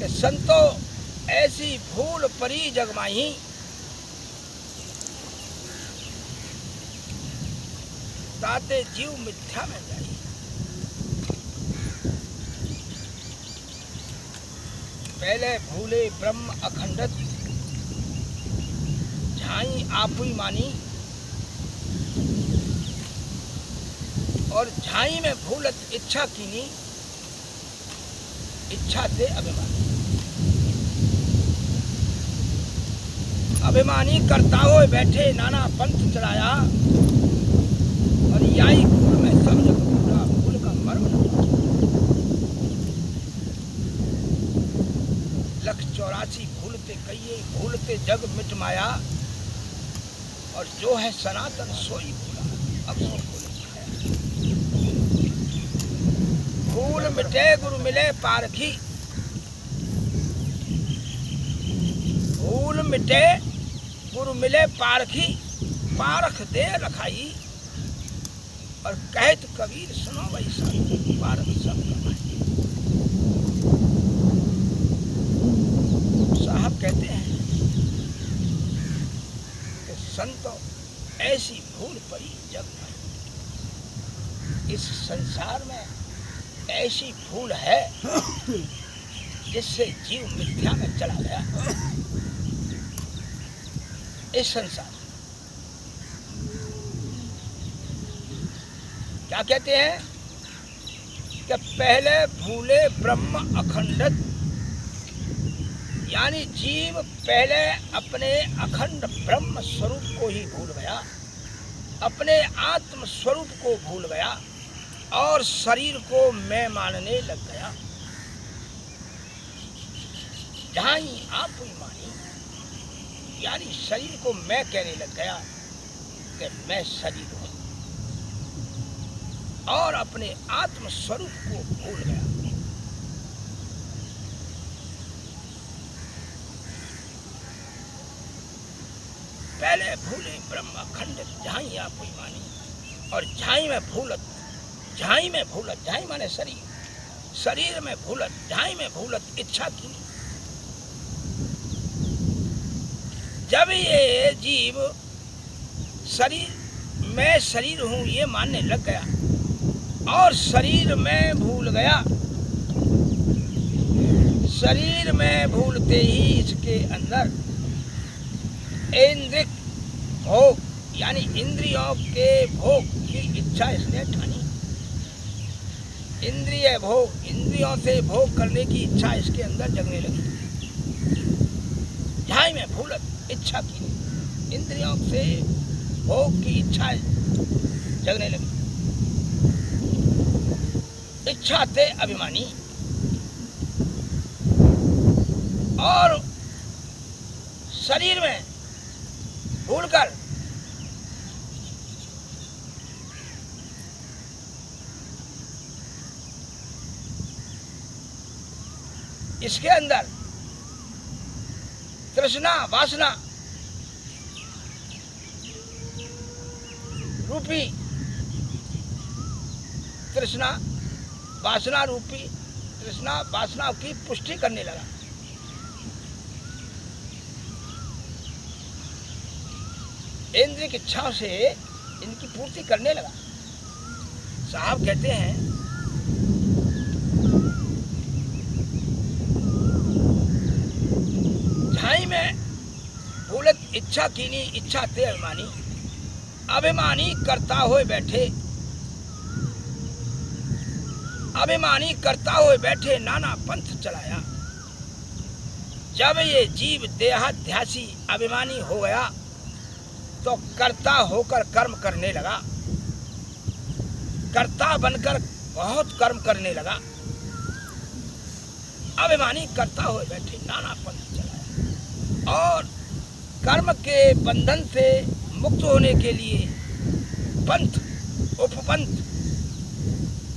कि संतो ऐसी भूल परी जग माही, ताते जीव मिथ्या में जाई। पहले भूले ब्रह्म अखंडत, झाई आपुई मानी, और झाई में भूलत इच्छा कीनी, इच्छा से अभिमानी। अभिमानी करता हुए बैठे नाना पंथ चलाया, और याई भूल में सब जग भूला, भूल का मर्म न पाया। 184 भूलते कहिए, भूलते जग मिट माया, और जो है सनातन सोई भूला, अब सो भूल खाया। भूल मिटे गुरु मिले पारखी, भूल मिटे गुरु मिले पारखी, पारख दे रखाई, और कहत कबीर सुनो वही साथी, पारख सब कमाई। साहब कहते हैं कि संतो ऐसी भूल पड़ी जग में। इस संसार में ऐसी भूल है जिससे जीव मिथ्या में चला गया। इस संसार क्या कहते हैं कि पहले भूले ब्रह्म अखंडत, यानी जीव पहले अपने अखंड ब्रह्म स्वरूप को ही भूल गया, अपने आत्म स्वरूप को भूल गया, और शरीर को मैं मानने लग गया। जहाँ ही आप ही मानी, यानी शरीर को मैं कहने लग गया कि मैं शरीर हूँ, और अपने आत्म स्वरूप को भूल गया। पहले भूले ब्रह्म अखंड, झाई आप ही मानी, और झाई में भूलत, झाई में भूलत, झाई माने शरीर, शरीर में भूलत, झाई में भूलत इच्छा की। जब ये जीव शरीर, मैं शरीर हूं ये मानने लग गया, और शरीर में भूल गया, शरीर में भूलते ही इसके अंदर इंद्रिय भोग, यानी इंद्रियों के भोग की इच्छा इसने ठानी। इंद्रिय भोग, इंद्रियों से भोग करने की इच्छा इसके अंदर जगने लगी। झाई में भूलत इच्छा की, इंद्रियों से भोग की इच्छा जगने लगी। इच्छा थे अभिमानी, और शरीर में भूलकर इसके अंदर तृष्णा वासना रूपी, तृष्णा वासना रूपी, तृष्णा वासना की पुष्टि करने लगा। इंद्रिय की इच्छाओं से इनकी पूर्ति करने लगा। साहब कहते हैं झाई में भूलत इच्छा कीनी, इच्छा ते अभिमानी, अभिमानी करता हुए बैठे, अभिमानी करता हुए बैठे नाना पंथ चलाया। जब ये जीव देहाध्यासी अभिमानी हो गया तो कर्ता होकर कर्म करने लगा, कर्ता बनकर बहुत कर्म करने लगा। अभिमानी करता हुए बैठे नाना पंथ चलाया, और कर्म के बंधन से मुक्त होने के लिए पंथ, उपपंथ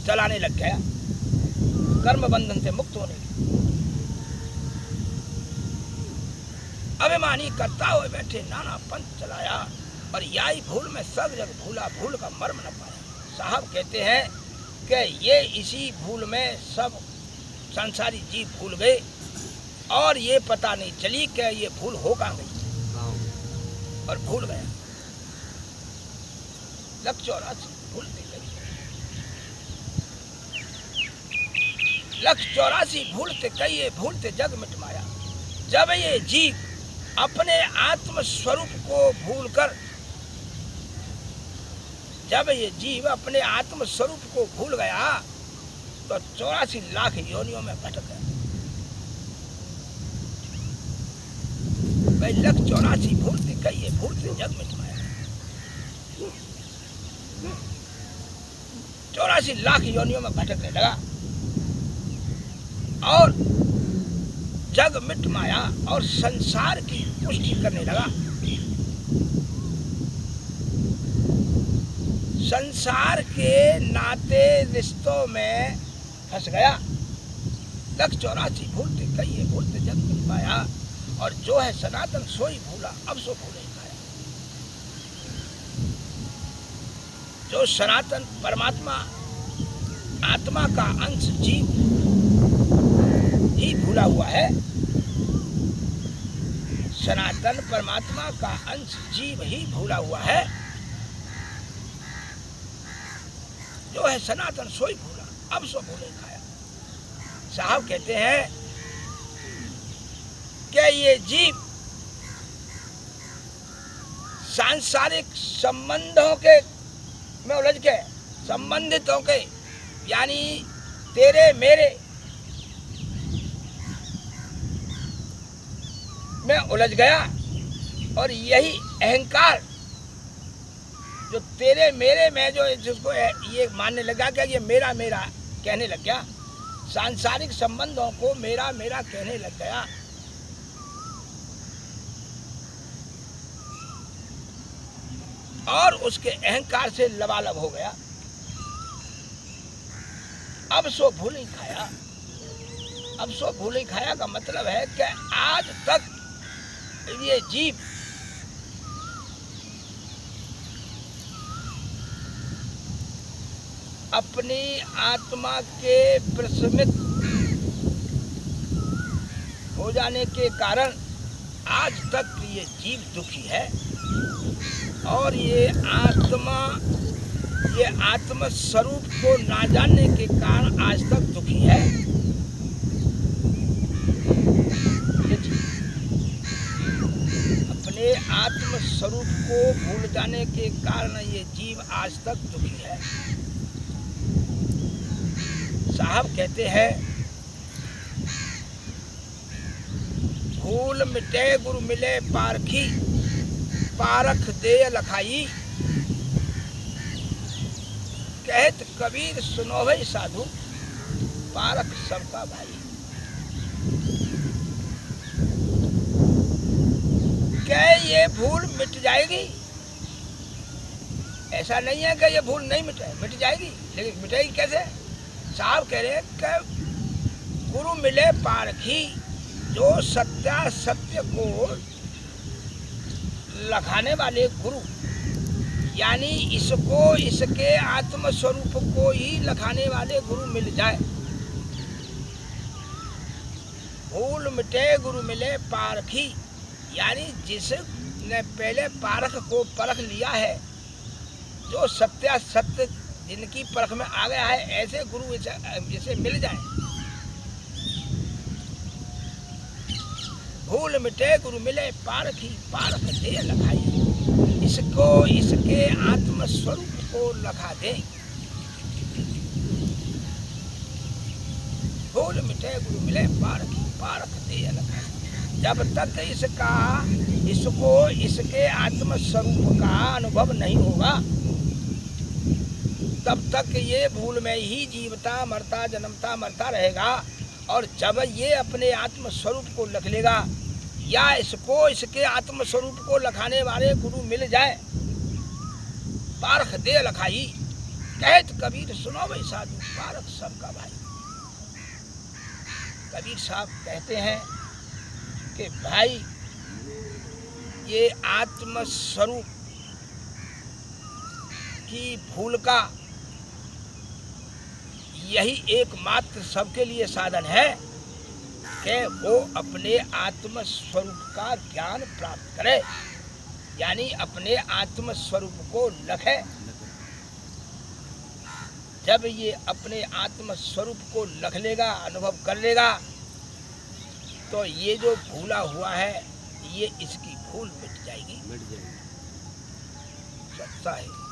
चलाने लग गया, कर्म बंधन से मुक्त होने के लिए। अभिमानी करता हुए बैठे नाना पंथ चलाया, और याई भूल में सब जग भूला, भूल का मर्म न पाया। साहब कहते हैं कि ये इसी भूल में सब संसारी जीव भूल गए और ये पता नहीं चली कि ये भूल हो कहाँ गई, और भूल गया। लख 84 भूलते गई, लख 84 भूलते कई, भूलते जग मिट माया। जब ये जीव अपने आत्म स्वरूप को भूलकर, जब ये जीव अपने आत्म स्वरूप को भूल गया तो 84 लाख योनियों में भटक गया। भाई लख 84 भूलते कई, भूलते जग मिट माया। 84 लाख योनियों में भटकने लगा और जग मिट माया और संसार की पुष्टि करने लगा। संसार के नाते रिश्तों में फंस गया। लख 84 भूलते कई, भूलते जग मिट पाया। और जो है सनातन सोई भूला, अब सो भूले खाया। जो सनातन परमात्मा आत्मा का अंश जीव ही भूला हुआ है, सनातन परमात्मा का अंश जीव ही भूला हुआ है। जो है सनातन सोई भूला, अब सो भूले खाया। साहब कहते हैं कि ये जीव सांसारिक संबंधों के में उलझ के, संबंधित होके, यानी तेरे मेरे में उलझ गया। और यही अहंकार जो तेरे मेरे में, जो जिसको ये मानने लगा कि ये मेरा मेरा कहने लग गया, सांसारिक संबंधों को मेरा मेरा कहने लग गया। और उसके अहंकार से लबालब हो गया। अब सो भूल ही खाया। अब सो भूल ही खाया का मतलब है कि आज तक ये जीव अपनी आत्मा के प्रशमित हो जाने के कारण आज तक ये जीव दुखी है। और ये आत्म स्वरूप को ना जानने के कारण आज तक दुखी है। अपने आत्म स्वरूप को भूल जाने के कारण ये जीव आज तक दुखी है। साहब कहते हैं, भूल मिटे गुरु मिले पारखी, पारख दे लखाई। कहत कबीर सुनो भाई साधु, पारख सबका भाई। क्या ये भूल मिट जाएगी? ऐसा नहीं है कि ये भूल नहीं मिट जाएगी, लेकिन मिटेगी कैसे? साहब कह रहे हैं कि गुरु मिले पारखी, जो सत्य को लखाने वाले गुरु, यानी इसको, इसके आत्म स्वरूप को ही लखाने वाले गुरु मिल जाए। भूल मिटे गुरु मिले पारखी, यानी जिसने पहले पारख को परख लिया है, जो सत्य जिनकी परख में आ गया है, ऐसे गुरु जिसे मिल जाए। भूल मिटे गुरु मिले पारखी, पारख दे लखाई। इसको, इसके आत्म स्वरूप को लखा दे। भूल मिटे गुरु मिले पारखी, पारख दे लखाई। जब तक इसको इसके आत्म स्वरूप का अनुभव नहीं होगा, तब तक ये भूल में ही जीवता मरता जन्मता मरता रहेगा। और जब ये अपने आत्म स्वरूप को लख लेगा, या इसको इसके आत्म स्वरूप को लखाने वाले गुरु मिल जाए, पारख दे लखाई। कहत कबीर सुनो भाई साधु, पारख सबका भाई। कबीर साहब कहते हैं कि भाई, ये आत्म स्वरूप की भूल का यही एकमात्र सबके लिए साधन है कि वो अपने आत्म स्वरूप का ज्ञान प्राप्त करे, यानी अपने आत्म स्वरूप को लखे। जब ये अपने आत्म स्वरूप को लख लेगा, अनुभव कर लेगा, तो ये जो भूला हुआ है, ये इसकी भूल मिट जाएगी। सच्चा है।